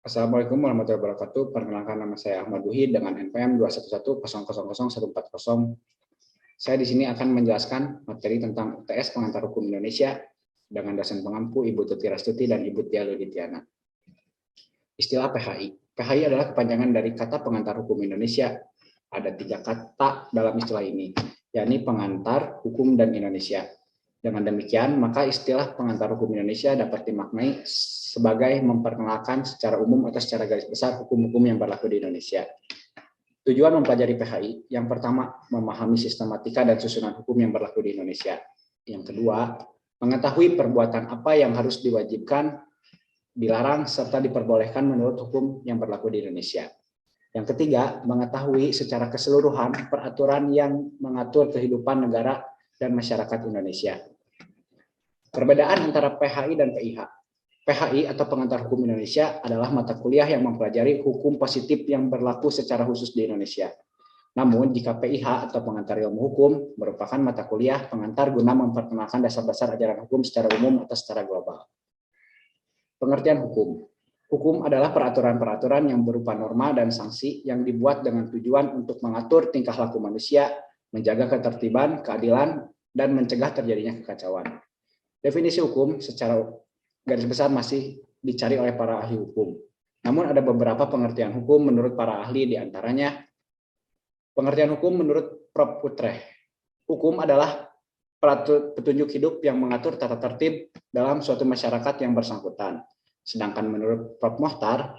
Assalamualaikum warahmatullahi wabarakatuh. Perkenalkan, nama saya Ahmad Duhi dengan NPM 211000001. Saya di sini akan menjelaskan materi tentang UTS Pengantar Hukum Indonesia dengan dosen pengampu Ibu Tuti Rastuti dan Ibu Tia Ludityana. Istilah PHI. PHI adalah kepanjangan dari kata Pengantar Hukum Indonesia. Ada 3 kata dalam istilah ini, yakni pengantar, hukum, dan Indonesia. Dengan demikian, maka istilah pengantar hukum Indonesia dapat dimaknai sebagai memperkenalkan secara umum atau secara garis besar hukum-hukum yang berlaku di Indonesia. Tujuan mempelajari PHI, yang pertama, memahami sistematika dan susunan hukum yang berlaku di Indonesia. Yang kedua, mengetahui perbuatan apa yang harus diwajibkan, dilarang, serta diperbolehkan menurut hukum yang berlaku di Indonesia. Yang ketiga, mengetahui secara keseluruhan peraturan yang mengatur kehidupan negara dan masyarakat Indonesia. Perbedaan antara PHI dan PIH. PHI atau Pengantar Hukum Indonesia adalah mata kuliah yang mempelajari hukum positif yang berlaku secara khusus di Indonesia. Namun, jika PIH atau Pengantar Ilmu Hukum merupakan mata kuliah pengantar guna memperkenalkan dasar-dasar ajaran hukum secara umum atau secara global. Pengertian hukum. Hukum adalah peraturan-peraturan yang berupa norma dan sanksi yang dibuat dengan tujuan untuk mengatur tingkah laku manusia, menjaga ketertiban, keadilan, dan mencegah terjadinya kekacauan. Definisi hukum secara garis besar masih dicari oleh para ahli hukum. Namun ada beberapa pengertian hukum menurut para ahli, diantaranya pengertian hukum menurut Prof. Utrecht. Hukum adalah petunjuk hidup yang mengatur tata tertib dalam suatu masyarakat yang bersangkutan. Sedangkan menurut Prof. Mohtar,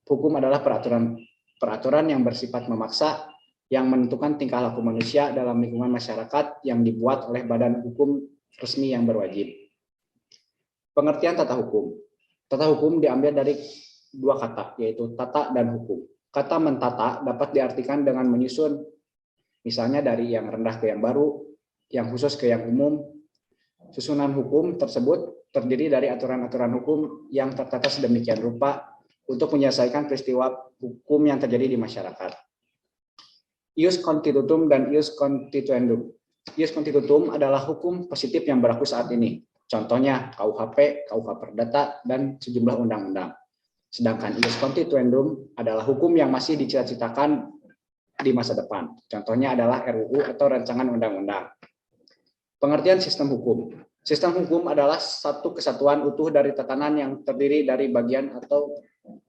hukum adalah peraturan yang bersifat memaksa yang menentukan tingkah laku manusia dalam lingkungan masyarakat yang dibuat oleh badan hukum resmi yang berwajib. Pengertian tata hukum. Tata hukum diambil dari 2 kata, yaitu tata dan hukum. Kata mentata dapat diartikan dengan menyusun, misalnya dari yang rendah ke yang baru, yang khusus ke yang umum. Susunan hukum tersebut terdiri dari aturan-aturan hukum yang tertata sedemikian rupa untuk menyelesaikan peristiwa hukum yang terjadi di masyarakat. Ius constitutum dan ius constituendum. Ius constitutum adalah hukum positif yang berlaku saat ini. Contohnya KUHP, KUH Perdata, dan sejumlah undang-undang. Sedangkan ius constituendum adalah hukum yang masih dicita-citakan di masa depan. Contohnya adalah RUU atau rancangan undang-undang. Pengertian sistem hukum. Sistem hukum adalah satu kesatuan utuh dari tatanan yang terdiri dari bagian atau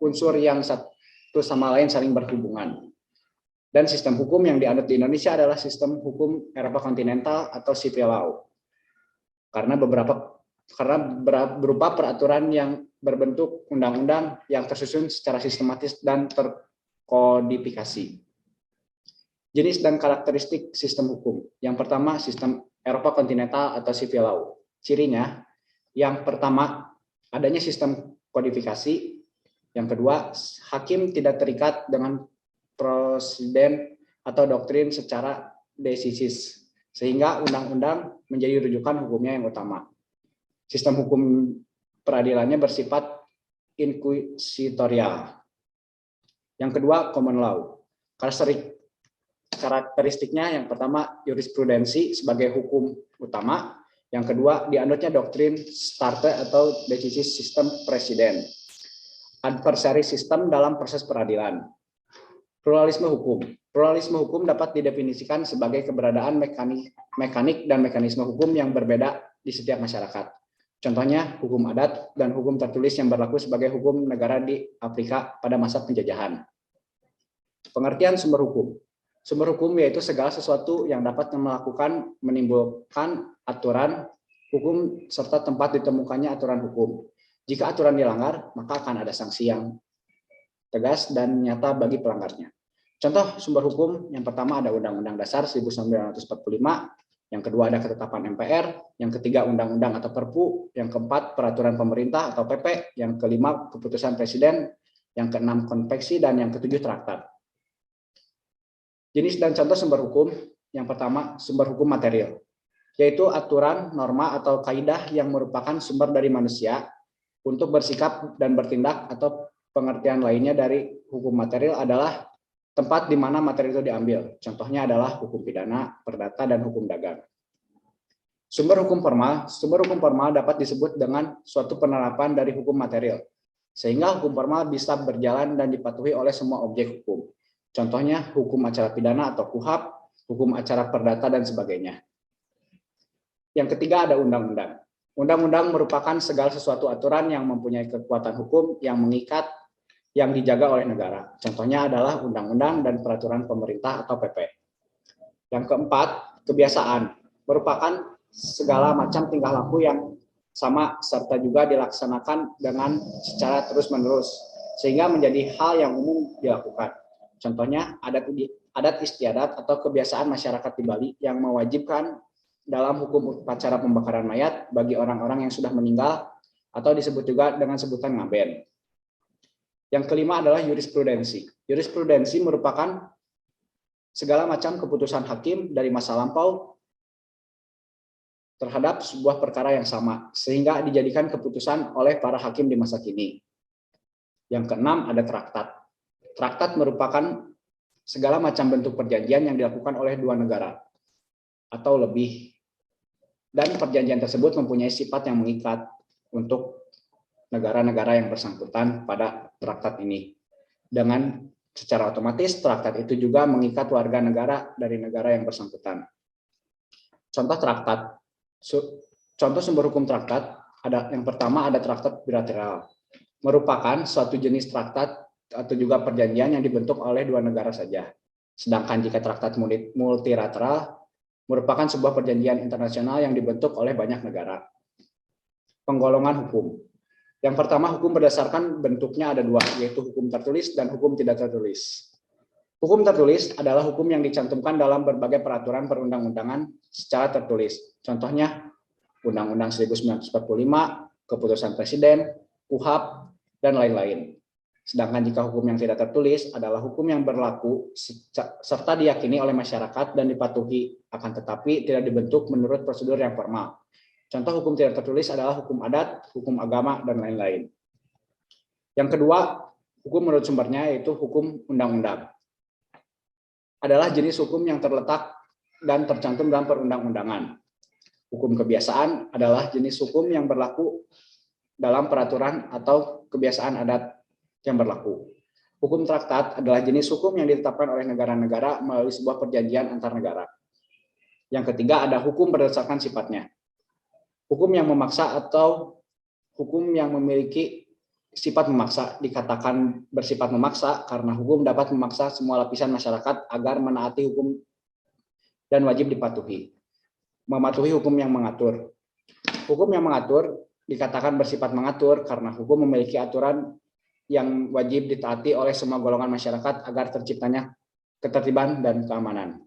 unsur yang satu sama lain saling berhubungan. Dan sistem hukum yang dianut di Indonesia adalah sistem hukum Eropa kontinental atau civil law. Karena berupa peraturan yang berbentuk undang-undang yang tersusun secara sistematis dan terkodifikasi. Jenis dan karakteristik sistem hukum. Yang pertama, sistem Eropa kontinental atau civil law. Cirinya, yang pertama, adanya sistem kodifikasi. Yang kedua, hakim tidak terikat dengan presiden atau doktrin secara desisis, sehingga undang-undang menjadi rujukan hukumnya yang utama. Sistem hukum peradilannya bersifat inkuisitorial. Yang kedua, common law. Karakteristiknya yang pertama, jurisprudensi sebagai hukum utama. Yang kedua, dianutnya doktrin starte atau desisis sistem presiden. Adversary system dalam proses peradilan. Pluralisme hukum. Pluralisme hukum dapat didefinisikan sebagai keberadaan mekanik dan mekanisme hukum yang berbeda di setiap masyarakat. Contohnya, hukum adat dan hukum tertulis yang berlaku sebagai hukum negara di Afrika pada masa penjajahan. Pengertian sumber hukum. Sumber hukum yaitu segala sesuatu yang dapat menimbulkan aturan hukum serta tempat ditemukannya aturan hukum. Jika aturan dilanggar, maka akan ada sanksi yang tegas dan nyata bagi pelanggarnya. Contoh sumber hukum yang pertama ada Undang-Undang Dasar 1945, yang kedua ada ketetapan MPR, yang ketiga Undang-Undang atau Perpu, yang keempat peraturan pemerintah atau PP, yang kelima keputusan presiden, yang keenam konvensi, dan yang ketujuh traktat. Jenis dan contoh sumber hukum, yang pertama sumber hukum material, yaitu aturan, norma, atau kaidah yang merupakan sumber dari manusia untuk bersikap dan bertindak, atau pengertian lainnya dari hukum material adalah tempat di mana materi itu diambil. Contohnya adalah hukum pidana, perdata, dan hukum dagang. Sumber hukum formal dapat disebut dengan suatu penerapan dari hukum material. sehingga hukum formal bisa berjalan dan dipatuhi oleh semua objek hukum. Contohnya hukum acara pidana atau KUHP, hukum acara perdata, dan sebagainya. Yang ketiga ada undang-undang. Undang-undang merupakan segala sesuatu aturan yang mempunyai kekuatan hukum yang mengikat, yang dijaga oleh negara. Contohnya adalah undang-undang dan peraturan pemerintah atau PP. Yang keempat, kebiasaan. Merupakan segala macam tingkah laku yang sama serta juga dilaksanakan dengan secara terus-menerus sehingga menjadi hal yang umum dilakukan. Contohnya adat istiadat atau kebiasaan masyarakat di Bali yang mewajibkan dalam hukum upacara pembakaran mayat bagi orang-orang yang sudah meninggal atau disebut juga dengan sebutan ngaben. Yang kelima adalah jurisprudensi. Jurisprudensi merupakan segala macam keputusan hakim dari masa lampau terhadap sebuah perkara yang sama, sehingga dijadikan keputusan oleh para hakim di masa kini. Yang keenam ada traktat. Traktat merupakan segala macam bentuk perjanjian yang dilakukan oleh dua negara atau lebih, dan perjanjian tersebut mempunyai sifat yang mengikat untuk negara-negara yang bersangkutan pada traktat ini. Dengan secara otomatis traktat itu juga mengikat warga negara dari negara yang bersangkutan. Contoh traktat. Contoh sumber hukum traktat, ada yang pertama ada traktat bilateral. Merupakan suatu jenis traktat atau juga perjanjian yang dibentuk oleh dua negara saja. Sedangkan jika traktat multilateral merupakan sebuah perjanjian internasional yang dibentuk oleh banyak negara. Penggolongan hukum. Yang pertama, hukum berdasarkan bentuknya ada dua, yaitu hukum tertulis dan hukum tidak tertulis. Hukum tertulis adalah hukum yang dicantumkan dalam berbagai peraturan perundang-undangan secara tertulis. Contohnya, Undang-Undang 1945, Keputusan Presiden, KUHP, dan lain-lain. Sedangkan jika hukum yang tidak tertulis adalah hukum yang berlaku serta diyakini oleh masyarakat dan dipatuhi, akan tetapi tidak dibentuk menurut prosedur yang formal. Contoh hukum tidak tertulis adalah hukum adat, hukum agama, dan lain-lain. Yang kedua, hukum menurut sumbernya yaitu hukum undang-undang. Adalah jenis hukum yang terletak dan tercantum dalam perundang-undangan. Hukum kebiasaan adalah jenis hukum yang berlaku dalam peraturan atau kebiasaan adat yang berlaku. Hukum traktat adalah jenis hukum yang ditetapkan oleh negara-negara melalui sebuah perjanjian antar negara. Yang ketiga ada hukum berdasarkan sifatnya. Hukum yang memaksa atau hukum yang memiliki sifat memaksa dikatakan bersifat memaksa karena hukum dapat memaksa semua lapisan masyarakat agar menaati hukum dan wajib dipatuhi. Mematuhi hukum yang mengatur. Hukum yang mengatur dikatakan bersifat mengatur karena hukum memiliki aturan yang wajib ditaati oleh semua golongan masyarakat agar terciptanya ketertiban dan keamanan.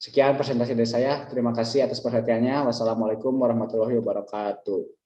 Sekian presentasi dari saya. Terima kasih atas perhatiannya. Wassalamualaikum warahmatullahi wabarakatuh.